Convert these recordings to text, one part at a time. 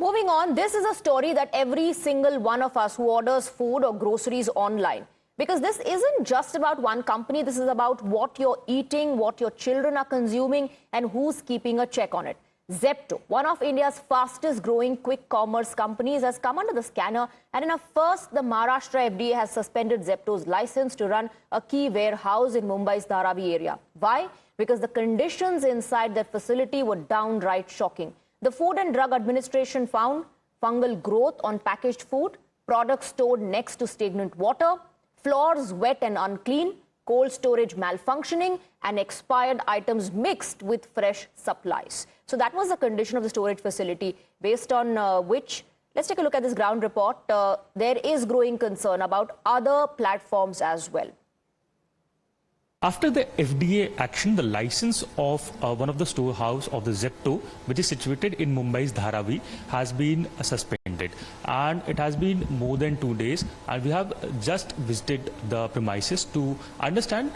Moving on, this is a story that every single one of us who orders food or groceries online. Because this isn't just about one company, this is about what you're eating, what your children are consuming, and who's keeping a check on it. Zepto, one of India's fastest growing quick commerce companies, has come under the scanner, and in a first, the Maharashtra FDA has suspended Zepto's license to run a key warehouse in Mumbai's Dharavi area. Why? Because the conditions inside their facility were downright shocking. The Food and Drug Administration found fungal growth on packaged food, products stored next to stagnant water, floors wet and unclean, cold storage malfunctioning, and expired items mixed with fresh supplies. So that was the condition of the storage facility, based on which, let's take a look at this ground report. There is growing concern about other platforms as well. After the FDA action, the license of one of the storehouse of the Zepto, which is situated in Mumbai's Dharavi, has been suspended. And it has been more than 2 days. And we have just visited the premises to understand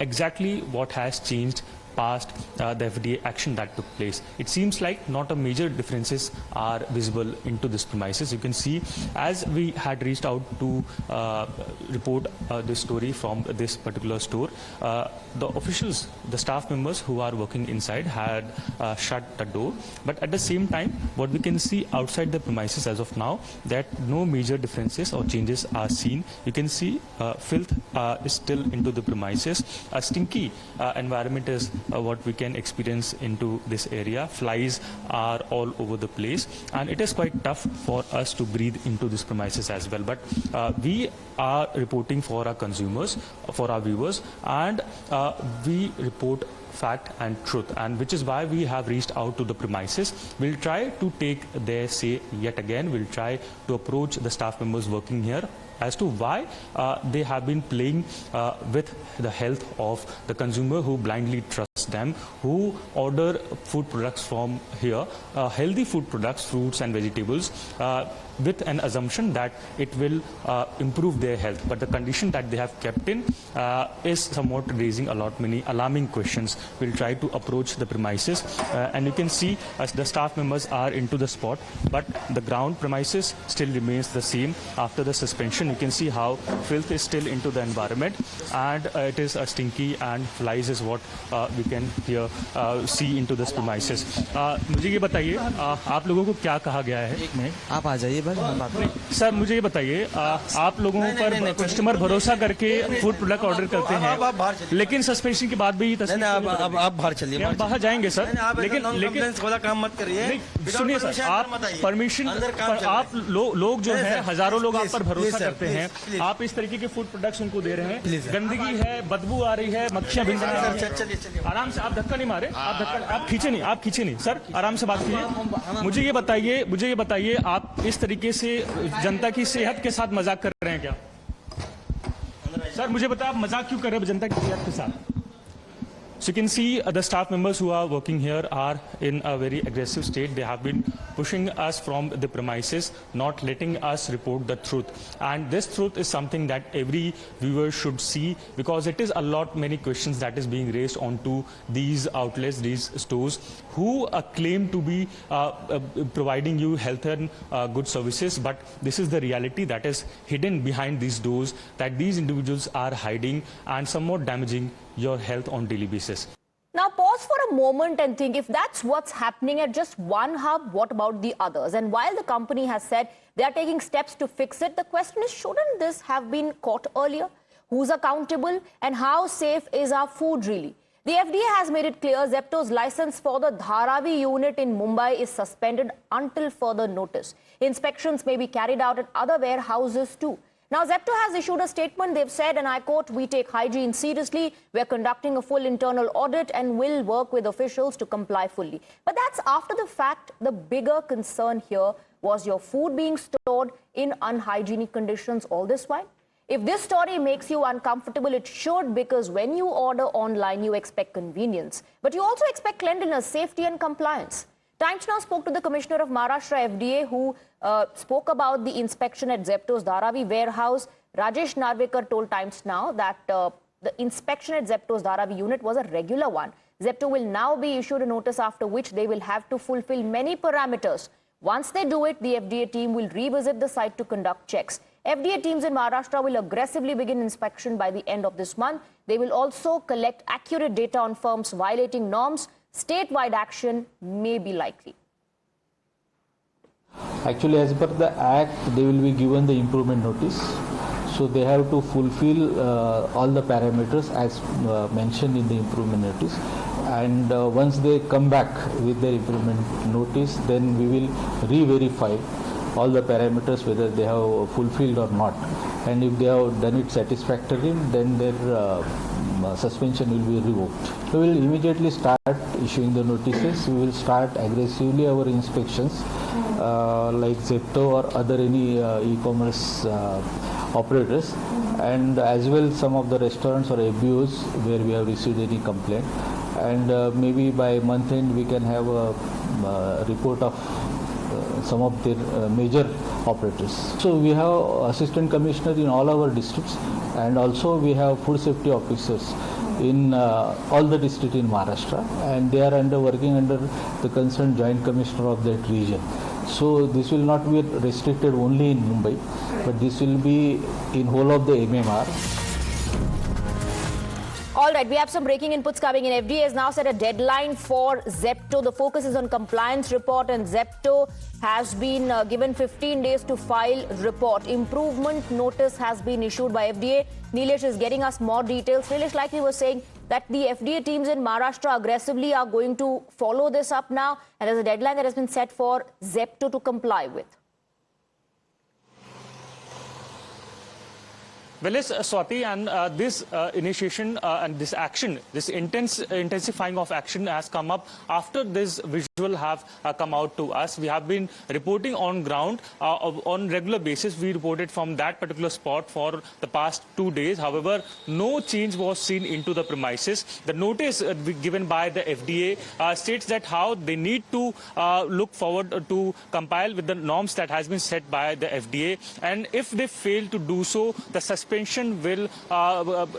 exactly what has changed past the FDA action that took place. It seems like not a major differences are visible into this premises. You can see, as we had reached out to report this story from this particular store, the officials, the staff members who are working inside had shut the door. But at the same time, what we can see outside the premises as of now, that no major differences or changes are seen. You can see filth is still into the premises. A stinky environment is what we can experience into this area. Flies are all over the place, and it is quite tough for us to breathe into this premises as well. But we are reporting for our consumers, for our viewers, and we report fact and truth, and which is why we have reached out to the premises. We'll try to take their say yet again. We'll try to approach the staff members working here as to why they have been playing with the health of the consumer who blindly trusts them, who order food products from here, healthy food products, fruits and vegetables, with an assumption that it will improve their health. But the condition that they have kept in is somewhat raising a lot many alarming questions. We'll try to approach the premises, and you can see as the staff members are into the spot, but the ground premises still remains the same after the suspension. You can see how filth is still into the environment, and it is stinky, and flies is what we can here see into this premises. मुझे ये बताइए, आप लोगों को क्या कहा गया है? एक मिनट, आप आ जाइए बस हम बात करें। सर मुझे ये बताइए, आप लोगों पर कस्टमर भरोसा करके फूड प्रोडक्ट ऑर्डर करते हैं, लेकिन सस्पेंशन के बाद भी आप बाहर चलिए। हम बाहर जाएंगे सर, लेकिन वाला काम मत करिए। सुनिए सर, आप परमिशन, आप लोग जो है, हजारों लोग आप पर भरोसा करते हैं, आप इस तरीके के फूड प्रोडक्ट्स उनको दे रहे हैं, गंदगी है, बदबू आ रही है, मक्खियां भिन रही हैं। आराम से, आप धक्का नहीं मारे, आप खींचे नहीं सर, आराम से बात कीजिए। मुझे ये बताइए आप इस तरीके से जनता की सेहत के साथ मजाक कर रहे हैं क्या? सर मुझे बताइए, आप मजाक क्यों कर रहे हैं जनता की सेहत के साथ? So you can see the staff members who are working here are in a very aggressive state. They have been pushing us from the premises, not letting us report the truth. And this truth is something that every viewer should see, because it is a lot many questions that is being raised onto these outlets, these stores, who claim to be providing you health and good services. But this is the reality that is hidden behind these doors, that these individuals are hiding and somewhat damaging your health on daily basis. Now pause for a moment and think, if that's what's happening at just one hub, what about the others? And while the company has said they are taking steps to fix it, the question is, shouldn't this have been caught earlier? Who's accountable, and how safe is our food really? The FDA has made it clear Zepto's license for the Dharavi unit in Mumbai is suspended until further notice. Inspections may be carried out at other warehouses too. Now, Zepto has issued a statement. They've said, and I quote, "We take hygiene seriously. We're conducting a full internal audit and will work with officials to comply fully." But that's after the fact. The bigger concern here was your food being stored in unhygienic conditions all this while. If this story makes you uncomfortable, it should, because when you order online, you expect convenience, but you also expect cleanliness, safety and compliance. Times Now spoke to the Commissioner of Maharashtra FDA, who spoke about the inspection at Zepto's Dharavi warehouse. Rajesh Narvekar told Times Now that the inspection at Zepto's Dharavi unit was a regular one. Zepto will now be issued a notice after which they will have to fulfill many parameters. Once they do it, the FDA team will revisit the site to conduct checks. FDA teams in Maharashtra will aggressively begin inspection by the end of this month. They will also collect accurate data on firms violating norms. Statewide action may be likely. Actually, as per the Act, they will be given the improvement notice. So they have to fulfill all the parameters as mentioned in the improvement notice. And once they come back with their improvement notice, then we will re-verify all the parameters whether they have fulfilled or not. And if they have done it satisfactorily, then their suspension will be revoked. We will immediately start issuing the notices. We will start aggressively our inspections like Zepto or other any e-commerce operators, and as well some of the restaurants or FBOs where we have received any complaint. And maybe by month end we can have a report of some of their major operators. So we have assistant commissioner in all our districts, and also we have food safety officers in all the districts in Maharashtra, and they are working under the concerned joint commissioner of that region. So this will not be restricted only in Mumbai, but this will be in whole of the MMR. All right, we have some breaking inputs coming in. FDA has now set a deadline for Zepto. The focus is on compliance report, and Zepto has been given 15 days to file report. Improvement notice has been issued by FDA. Nilesh is getting us more details. Nilesh, like we were saying, that the FDA teams in Maharashtra aggressively are going to follow this up now, and there's a deadline that has been set for Zepto to comply with. Well, yes, Swati, and this initiation and this action, this intensifying of action has come up after this visual have come out to us. We have been reporting on ground on regular basis. We reported from that particular spot for the past 2 days. However, no change was seen into the premises. The notice given by the FDA states that how they need to look forward to compile with the norms that has been set by the FDA. And if they fail to do so, the suspension will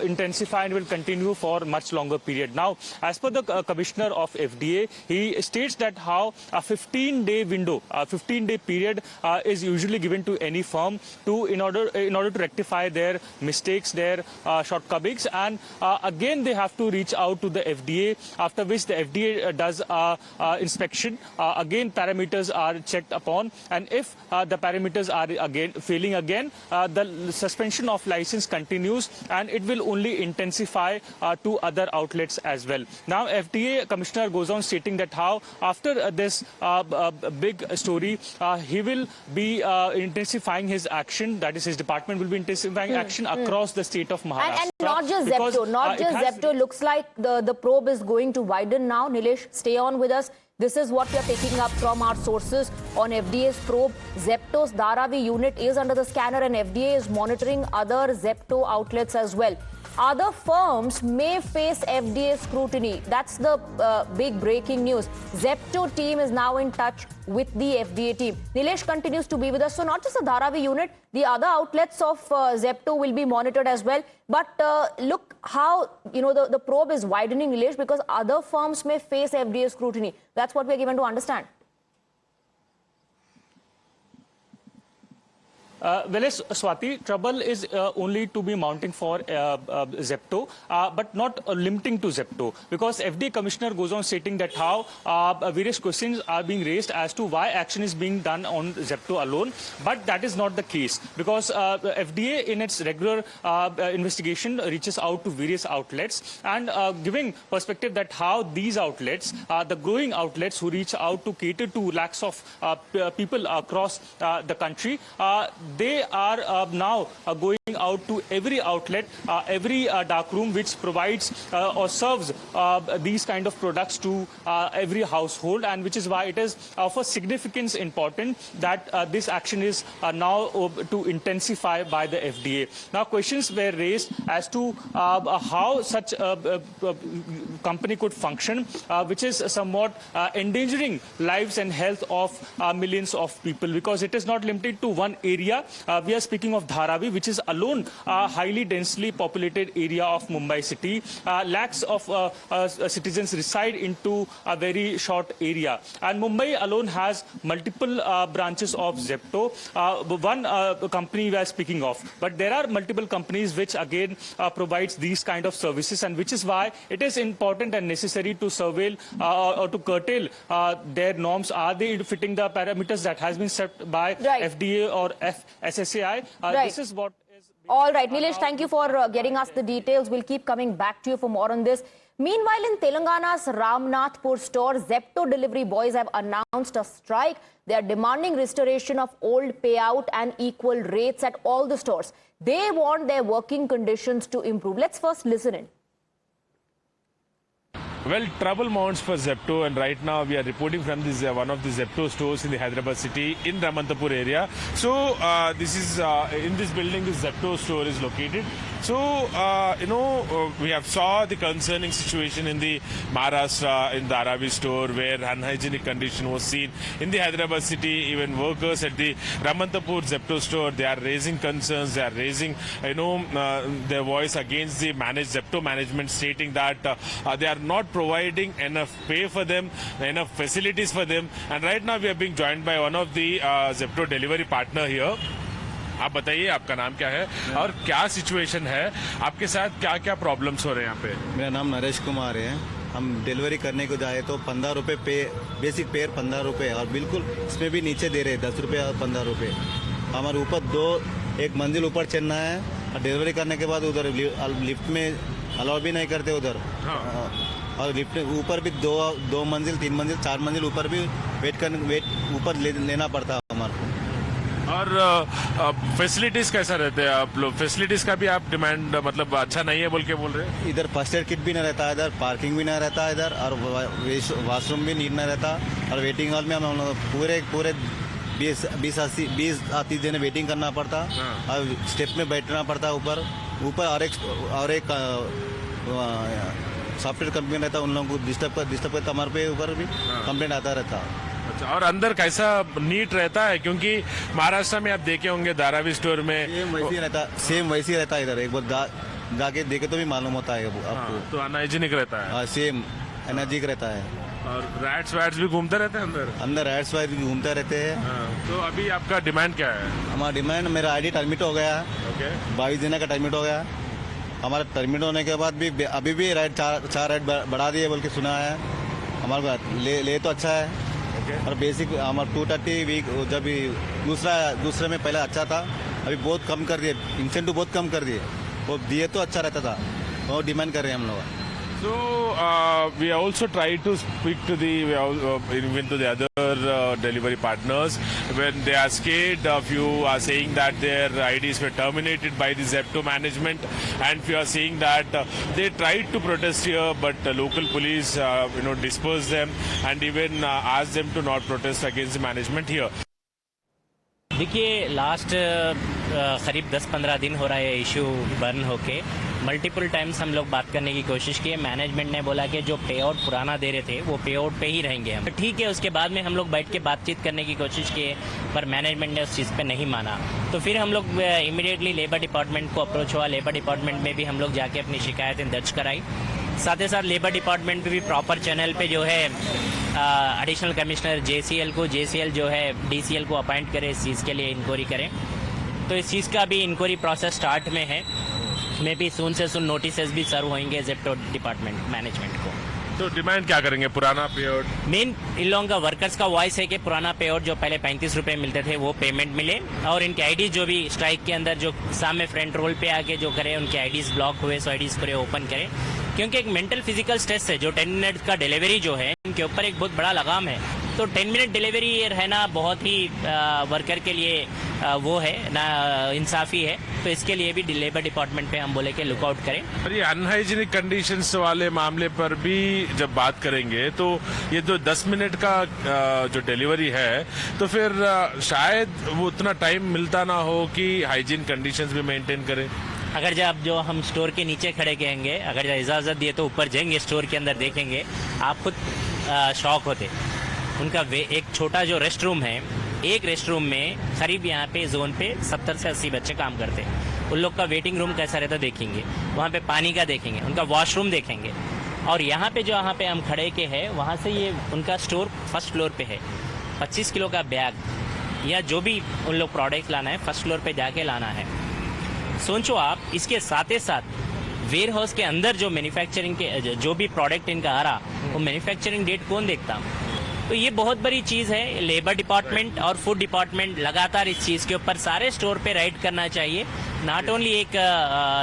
intensify and will continue for a much longer period. Now, as per the commissioner of FDA, he states that how a 15-day window, a 15-day period is usually given to any firm to in order to rectify their mistakes, their shortcomings, and again they have to reach out to the FDA, after which the FDA does inspection. Again, parameters are checked upon, and if the parameters are again failing again, the suspension of license continues, and it will only intensify to other outlets as well. Now, FDA commissioner goes on stating that how after this big story, he will be intensifying his action. That is, his department will be intensifying action across the state of Maharashtra. And not just Zepto, Zepto. Looks like the probe is going to widen now. Nilesh, stay on with us. This is what we are picking up from our sources on FDA's probe. Zepto's Dharavi unit is under the scanner, and FDA is monitoring other Zepto outlets as well. Other firms may face FDA scrutiny. That's the big breaking news. Zepto team is now in touch with the FDA team. Nilesh continues to be with us. So not just the Dharavi unit, the other outlets of Zepto will be monitored as well. But look how, the probe is widening, Nilesh, because other firms may face FDA scrutiny. That's what we're given to understand. Well, yes, Swati, trouble is only to be mounting for Zepto, but not limiting to Zepto, because FDA commissioner goes on stating that how various questions are being raised as to why action is being done on Zepto alone, but that is not the case, because FDA in its regular investigation reaches out to various outlets and giving perspective that how these outlets, the growing outlets who reach out to cater to lakhs of people across the country, they are now going out to every outlet, every dark room which provides or serves these kind of products to every household, and which is why it is of a significance important that this action is now to intensify by the FDA. Now, questions were raised as to how such a company could function, which is somewhat endangering lives and health of millions of people, because it is not limited to one area. area. We are speaking of Dharavi, which is alone a highly densely populated area of Mumbai city. Lakhs of citizens reside into a very short area. And Mumbai alone has multiple branches of Zepto. One company we are speaking of. But there are multiple companies which again provides these kind of services, and which is why it is important and necessary to surveil or to curtail their norms. Are they fitting the parameters that has been set by FDA or SSAI? This is what is... All right, Nilesh, thank you for getting us the details. We'll keep coming back to you for more on this. Meanwhile, in Telangana's Ramnathpur store, Zepto delivery boys have announced a strike. They are demanding restoration of old payout and equal rates at all the stores. They want their working conditions to improve. Let's first listen in. Well, trouble mounts for Zepto, and right now we are reporting from this one of the Zepto stores in the Hyderabad city in Ramnathpur area. So this is in this building this Zepto store is located. So we have saw the concerning situation in the Maharashtra in Dharavi store where unhygienic condition was seen in the Hyderabad city. Even workers at the Ramnathpur Zepto store, they are raising concerns. They are raising their voice against the Zepto management, stating that they are not providing enough pay for them, enough facilities for them. And right now we are being joined by one of the Zepto delivery partner here. आप बताइए आपका नाम क्या है और क्या situation है, आपके साथ क्या क्या प्रॉब्लम्स हो रहे हैं यहाँ पे? मेरा नाम नरेश कुमार है। हम डिलीवरी करने को जाए तो 15 रुपये पे बेसिक पेयर 15 रुपये और बिल्कुल इसमें भी नीचे दे रहे 10 रुपये और 15 रुपये। हमारे ऊपर एक मंजिल ऊपर चढ़ना है और डिलीवरी करने के बाद उधर लिफ्ट में अलाउ भी नहीं करते उधर। और लिफ्ट ऊपर भी दो मंजिल 3 मंजिल 4 मंजिल ऊपर भी वेट ऊपर लेना पड़ता है हमारे को। और फैसिलिटीज कैसा रहते हैं आप लोग? फैसिलिटीज का भी आप डिमांड मतलब अच्छा नहीं है बोल रहे हैं? इधर फर्स्ट एड किट भी नहीं रहता है, इधर पार्किंग भी नहीं रहता है इधर, और वॉशरूम भी नीट नहीं रहता। और वेटिंग हॉल में हम लोग पूरे 20-30 दिन वेटिंग करना पड़ता और स्टेप में बैठना पड़ता ऊपर और एक सॉफ्टवेयर कंपनी रहता है, उन लोगों को डिस्टर्ब करता हमारे पे ऊपर भी कंप्लेंट आता रहता। अच्छा, और अंदर कैसा नीट रहता है? क्योंकि महाराष्ट्र में आप देखे होंगे धारावी स्टोर में सेम वैसे ही रहता है। इधर एक बार जाके देखे तो भी मालूम होता है आपको। तो अनहाइजीनिक रहता है? सेम एनर्जिक रहता है। और रैट्स वैट्स भी घूमते रहते हैं अंदर रैट्स वैट्स भी घूमते रहते हैं। तो अभी आपका डिमांड क्या है? हमारा डिमांड, मेरा आईडी टर्मिट हो गया। 22 दिन का टर्मिट हो गया। हमारा टर्मिट होने के बाद भी अभी भी राइट 4 राइट बढ़ा दिए बोल के सुना है। हमारे पास ले तो अच्छा है। और बेसिक हमारा 230 वीक जब दूसरे में पहले अच्छा था, अभी बहुत कम कर दिए, इंसेंटिव बहुत कम कर दिए। वो दिए तो अच्छा रहता था, वो डिमांड कर रहे हैं हम लोग। So we also try to speak to even to the other delivery partners when they are scared. A few are saying that their IDs were terminated by the Zepto management, and few are saying that they tried to protest here, but local police dispersed them and even asked them to not protest against the management here. देखिए, last करीब 10-15 दिन हो रहा है issue burn होके। Multiple times हम लोग बात करने की कोशिश की। मैनेजमेंट ने बोला कि जो पे आउट पुराना दे रहे थे वो पे आउट पे ही रहेंगे हम। ठीक है, उसके बाद में हम लोग बैठ के बातचीत करने की कोशिश किए, पर मैनेजमेंट ने उस चीज़ पे नहीं माना। तो फिर हम लोग इमीडिएटली लेबर डिपार्टमेंट को अप्रोच हुआ। लेबर डिपार्टमेंट में भी हम लोग जाके अपनी शिकायतें दर्ज कराई। साथ ही साथ लेबर डिपार्टमेंट पे भी प्रॉपर चैनल पे जो है एडिशनल कमिश्नर जेसीएल जो है डीसीएल को अपॉइंट करे, इस चीज़ के लिए इंक्वायरी करें। तो इस चीज़ का भी इंक्वायरी प्रोसेस स्टार्ट में है। में भी सुन नोटिस भी सर्व होंगे जेप्टो डिपार्टमेंट मैनेजमेंट को। तो डिमांड क्या करेंगे? पुराना पे आउट मेन इन लोगों का वर्कर्स का वॉइस है कि पुराना पे आउट जो पहले 35 रुपये मिलते थे वो पेमेंट मिले, और इनके आईडी जो भी स्ट्राइक के अंदर जो सामने फ्रंट रोल पे आके जो करे उनके आईडीज ब्लॉक हुए, सो आईडीज पूरे ओपन करें। क्योंकि एक मेंटल फिजिकल स्ट्रेस है, जो 10 मिनट का डिलीवरी जो है इनके ऊपर एक बहुत बड़ा लगाम है। तो 10 मिनट डिलीवरी रहना बहुत ही वर्कर के लिए वो है ना इंसाफी है। तो इसके लिए भी लेबर डिपार्टमेंट पे हम बोले कि लुकआउट करें। पर ये अनहाइजीनिक कंडीशंस वाले मामले पर भी जब बात करेंगे तो ये जो 10 मिनट का जो डिलीवरी है, तो फिर शायद वो उतना टाइम मिलता ना हो कि हाइजीन कंडीशंस भी मेंटेन करें। अगर जब जो हम स्टोर के नीचे खड़े कहेंगे, अगर इजाज़त दिए तो ऊपर जाएंगे, स्टोर के अंदर देखेंगे, आप खुद शॉक होते। उनका एक छोटा जो रेस्ट रूम है एक रेस्ट रूम में करीब यहाँ पे जोन पे 70 से 80 बच्चे काम करते हैं। उन लोग का वेटिंग रूम कैसा रहता देखेंगे, वहाँ पे पानी का देखेंगे, उनका वॉशरूम देखेंगे। और यहाँ पे जो यहाँ पे हम खड़े के हैं वहाँ से ये उनका स्टोर फर्स्ट फ्लोर पे है। 25 किलो का बैग या जो भी उन लोग प्रोडक्ट लाना है फर्स्ट फ्लोर पे जाके लाना है। सोचो आप, इसके साथ ही साथ वेयर हाउस के अंदर जो मैन्युफैक्चरिंग के जो भी प्रोडक्ट इनका आ रहा वो मैन्युफैक्चरिंग डेट कौन देखता। तो ये बहुत बड़ी चीज़ है। लेबर डिपार्टमेंट और फूड डिपार्टमेंट लगातार इस चीज़ के ऊपर सारे स्टोर पे राइड करना चाहिए। नॉट ओनली एक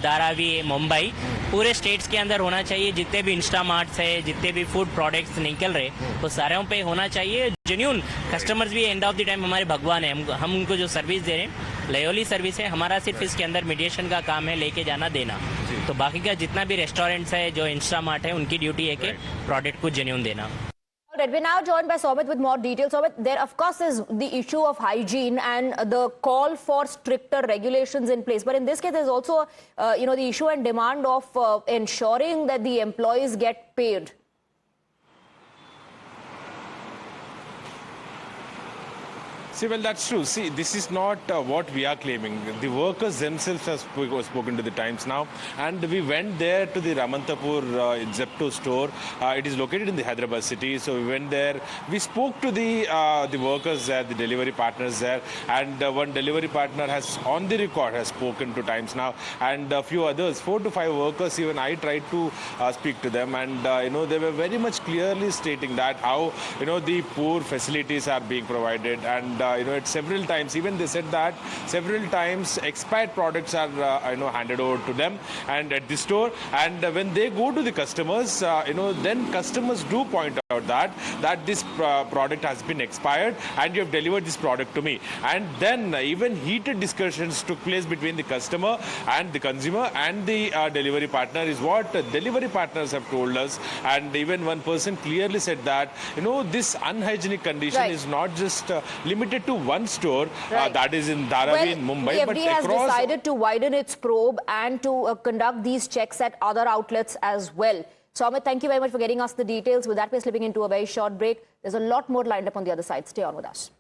धारावी मुंबई, पूरे स्टेट्स के अंदर होना चाहिए। जितने भी इंस्टामार्ट्स है, जितने भी फूड प्रोडक्ट्स निकल रहे वो सारों पे होना चाहिए। जेन्यून कस्टमर्स भी एंड ऑफ द टाइम हमारे भगवान है। हम उनको जो सर्विस दे रहे हैं लयोली सर्विस है, हमारा सिर्फ इसके अंदर मीडिएशन का काम है, लेके जाना देना। तो बाकी का जितना भी रेस्टोरेंट्स है, जो इंस्टामार्ट है, उनकी ड्यूटी है कि प्रोडक्ट को जेन्यून देना। All right, we're now joined by Soumit with more details. Soumit, there of course is the issue of hygiene and the call for stricter regulations in place. But in this case, there's also, the issue and demand of ensuring that the employees get paid. See, well, that's true. See, this is not what we are claiming. The workers themselves have spoken to the Times now. And we went there to the Ramantapur Zepto store. It is located in the Hyderabad city. So we went there. We spoke to the workers there, the delivery partners there. And one delivery partner has, on the record, has spoken to Times now. And a few others, 4 to 5 workers, even I tried to speak to them. And, they were very much clearly stating that how, the poor facilities are being provided. And, at several times, even they said that several times expired products are, handed over to them and at the store. And when they go to the customers, then customers do point out that this product has been expired and you have delivered this product to me. And then even heated discussions took place between the customer and the consumer and the delivery partner is what delivery partners have told us. And even one person clearly said that, this unhygienic condition is not just limited to one store, that is in Dharavi in Mumbai, the but FDA has across decided to widen its probe and to conduct these checks at other outlets as well. So, Amit, thank you very much for getting us the details. With that, we're slipping into a very short break. There's a lot more lined up on the other side. Stay on with us.